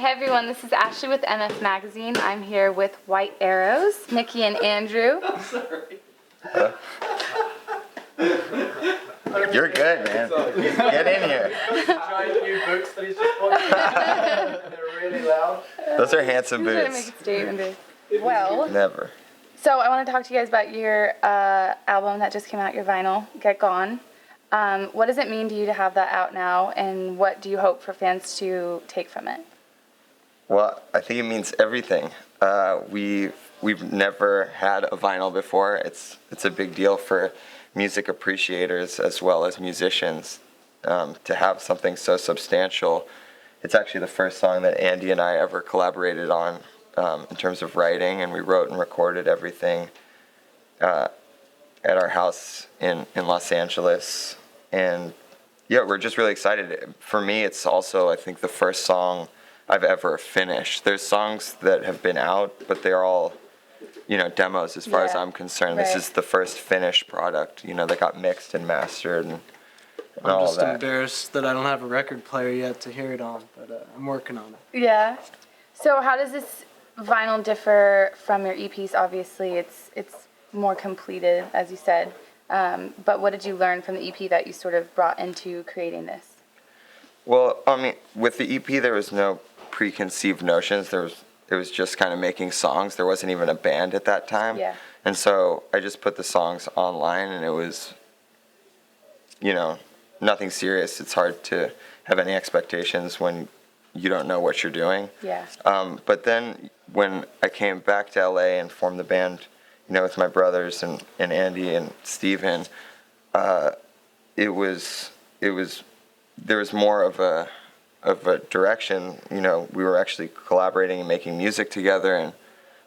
Hey everyone, this is Ashley with MF Magazine. I'm here with White Arrows, Nikki and Andrew. Sorry. You're good, man. Get in here. Giant new boots that he's just watching. They're really loud. Those are handsome I'm trying to make boots. it statement. Well, Never. so I want to talk to you guys about your album that just came out, your vinyl, Get Gone. What does it mean to you to have that out now, and what do you hope for fans to take from it? Well, I think it means everything. We've never had a vinyl before. It's a big deal for music appreciators as well as musicians to have something so substantial. It's actually the first song that Andy and I ever collaborated on in terms of writing, and we wrote and recorded everything at our house in Los Angeles. And yeah, we're just really excited. For me, it's also, I think, the first song I've ever finished. There's songs that have been out, but they're all, demos as far as I'm concerned. Right. This is the first finished product, that got mixed and mastered and I'm all just that. embarrassed that I don't have a record player yet to hear it on, but I'm working on it. Yeah. So how does this vinyl differ from your EPs? Obviously, it's more completed, as you said. But what did you learn from the EP that you sort of brought into creating this? Well, I mean, with the EP, there was no preconceived notions. It was just kind of making songs. There wasn't even a band at that time. Yeah. And so I just put the songs online, and it was, nothing serious. It's hard to have any expectations when you don't know what you're doing. Yeah. But then when I came back to LA and formed the band, with my brothers and Andy and Steven, there was more of a direction. We were actually collaborating and making music together, and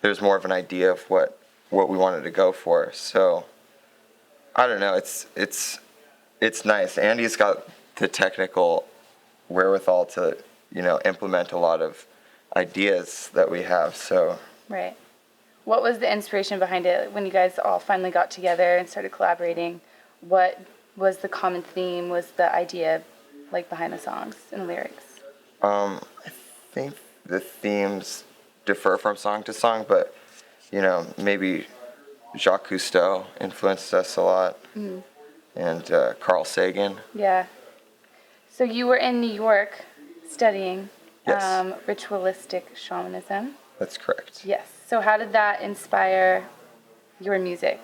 there was more of an idea of what we wanted to go for. So I don't know. It's nice. Andy's got the technical wherewithal to implement a lot of ideas that we have. So Right. What was the inspiration behind it when you guys all finally got together and started collaborating? What was the common theme? Was the idea behind the songs and lyrics? I think the themes differ from song to song, but maybe Jacques Cousteau influenced us a lot, and Carl Sagan. Yeah. So you were in New York studying Yes. ritualistic shamanism. That's correct. Yes. So how did that inspire your music?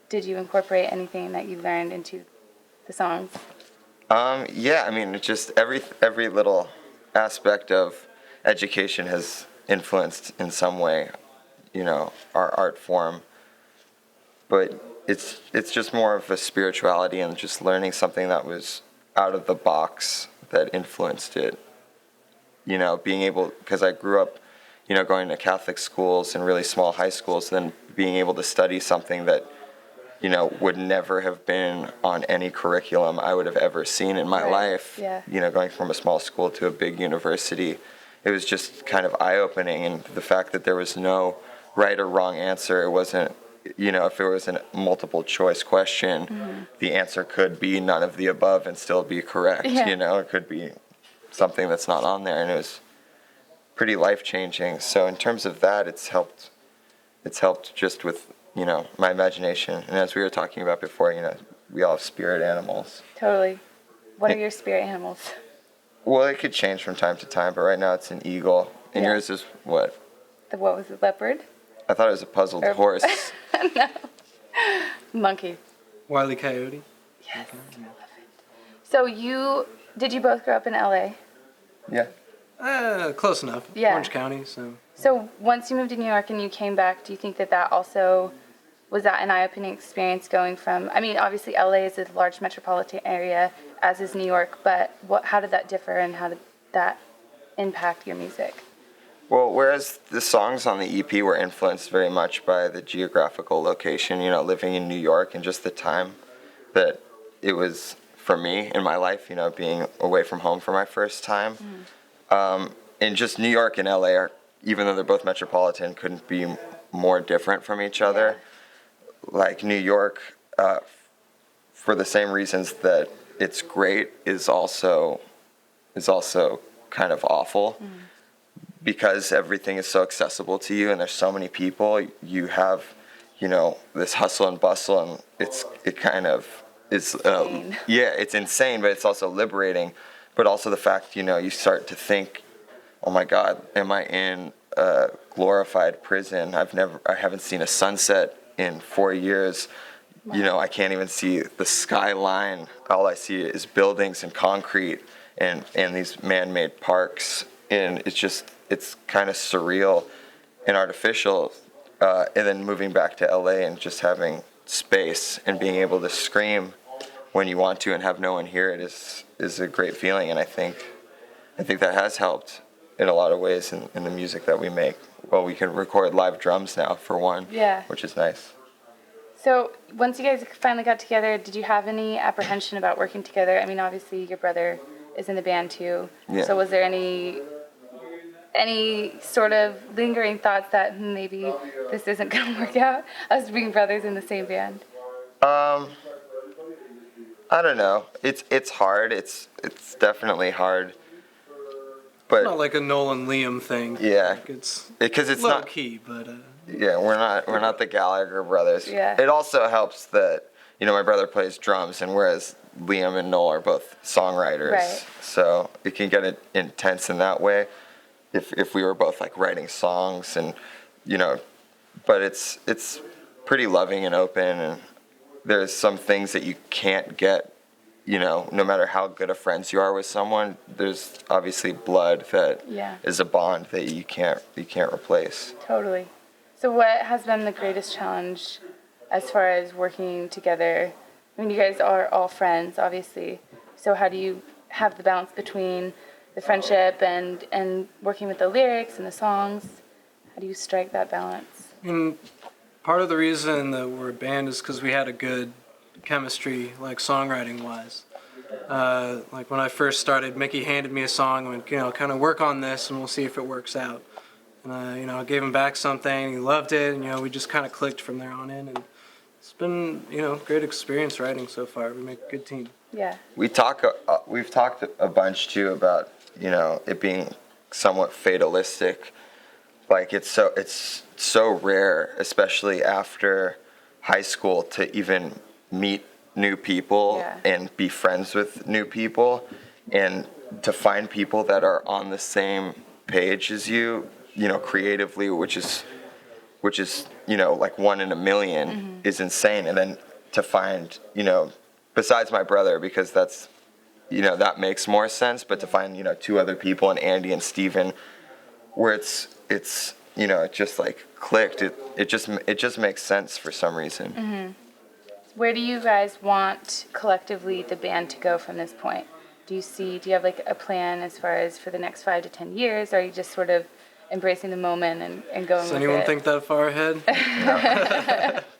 Did you incorporate anything that you learned into the songs? Yeah, I mean, it's just every little aspect of education has influenced in some way, our art form. But it's just more of a spirituality and just learning something that was out of the box that influenced it. Being able, because I grew up, going to Catholic schools and really small high schools, then being able to study something that would never have been on any curriculum I would have ever seen in my Right. life. Yeah. Going from a small school to a big university, it was just kind of eye-opening. And the fact that there was no right or wrong answer, it wasn't, if it was a multiple choice question, the answer could be none of the above and still be correct. Yeah. It could be something that's not on there, and it was pretty life-changing. So in terms of that, it's helped just with my imagination. And as we were talking about before, we all have spirit animals. Totally. What are your spirit animals? Well, it could change from time to time, but right now it's an eagle. And Yeah. yours is what? What was it, leopard? I thought it was a puzzled Or- horse. No. Monkey. Wile E. Coyote. Yes. So did you both grow up in LA? Yeah. Close enough. Yeah. Orange County, so. So once you moved to New York and you came back, do you think that also, was that an eye-opening experience going from, I mean, obviously LA is a large metropolitan area, as is New York, but how did that differ and how did that impact your music? Well, whereas the songs on the EP were influenced very much by the geographical location, living in New York and just the time that it was for me in my life, being away from home for my first time. And just New York and LA are, even though they're both metropolitan, couldn't be more different from each other. Like New York, for the same reasons that it's great, is also kind of awful. because everything is so accessible to you and there's so many people, you have, this hustle and bustle, and it kind of is, Insane. yeah, it's insane, but it's also liberating. But also the fact, you start to think, oh my God, am I in a glorified prison? I haven't seen a sunset in 4 years. I can't even see the skyline. All I see is buildings and concrete and these man-made parks. And it's kind of surreal and artificial. And then moving back to LA and just having space and being able to scream when you want to and have no one hear it is a great feeling. And I think that has helped in a lot of ways in the music that we make. Well, we can record live drums now, for one, Yeah. which is nice. So once you guys finally got together, did you have any apprehension about working together? I mean, obviously your brother is in the band too. Yeah. So was there any sort of lingering thoughts that maybe this isn't going to work out, us being brothers in the same band? I don't know. It's hard. It's definitely hard. But It's not like a Nolan Liam thing. Yeah. Like it's because it's low not. key, but Yeah, we're not the Gallagher brothers. Yeah. It also helps that my brother plays drums, and whereas Liam and Noel are both songwriters, Right. so it can get intense in that way. If we were both like writing songs, and but it's pretty loving and open, and there's some things that you can't get. No matter how good of friends you are with someone, there's obviously blood that Yeah. is a bond that you can't replace. Totally. So what has been the greatest challenge as far as working together? I mean, you guys are all friends, obviously. So how do you have the balance between the friendship and working with the lyrics and the songs? How do you strike that balance? and part of the reason that we're a band is because we had a good chemistry, like songwriting wise. Like when I first started, Mickey handed me a song and went, kind of work on this and we'll see if it works out. And I gave him back something, he loved it, and we just kind of clicked from there on in, and it's been great experience writing so far. We make a good team. Yeah. We've talked a bunch too about it being somewhat fatalistic. Like it's so rare, especially after high school, to even meet new people Yeah. and be friends with new people, and to find people that are on the same page as you, creatively, which is like one in a million, is insane. And then to find, besides my brother, because that's, that makes more sense, but to find, two other people, and Andy and Steven, where it's it just like clicked. It just makes sense for some reason. Where do you guys want collectively the band to go from this point? Do you have like a plan as far as for the next 5 to 10 years? Or are you just sort of embracing the moment and going Does with anyone it? think that far ahead?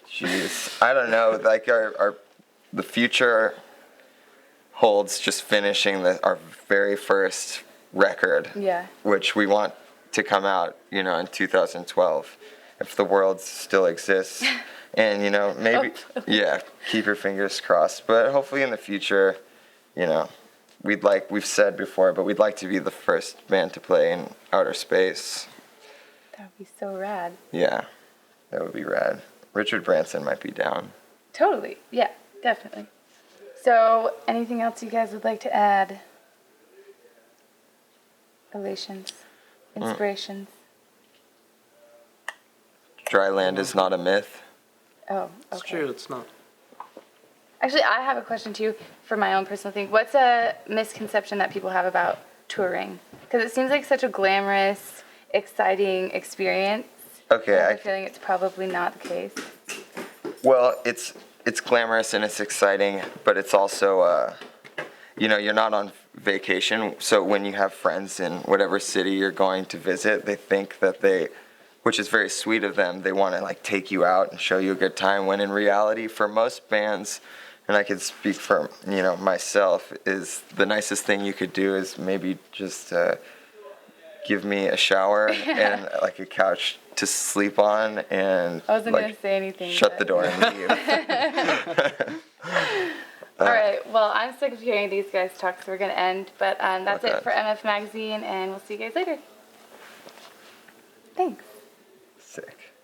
Jeez, I don't know. Like the future holds just finishing our very first record, Yeah. which we want to come out, in 2012, if the world still exists. And maybe, yeah, keep your fingers crossed. But hopefully in the future, we've said before, but we'd like to be the first band to play in outer space. That would be so rad. Yeah, that would be rad. Richard Branson might be down. Totally. Yeah, definitely. So, anything else you guys would like to add? Elations, inspirations. Dry land is not a myth. Oh, okay. It's true, it's not. Actually, I have a question too for my own personal thing. What's a misconception that people have about touring? Because it seems like such a glamorous, exciting experience. Okay, I have I a feeling it's probably not the case. Well, it's glamorous and it's exciting, but it's also, you're not on vacation. So when you have friends in whatever city you're going to visit, they think that which is very sweet of them, they want to like take you out and show you a good time. When in reality, for most bands, and I can speak for myself, is the nicest thing you could do is maybe just give me a shower and like a couch to sleep on, and I wasn't like, going to say anything. shut but- the door and leave. All right. Well, I'm sick of hearing these guys talk, so we're going to end. But that's Okay. it for MF Magazine, and we'll see you guys later. Thanks. Sick.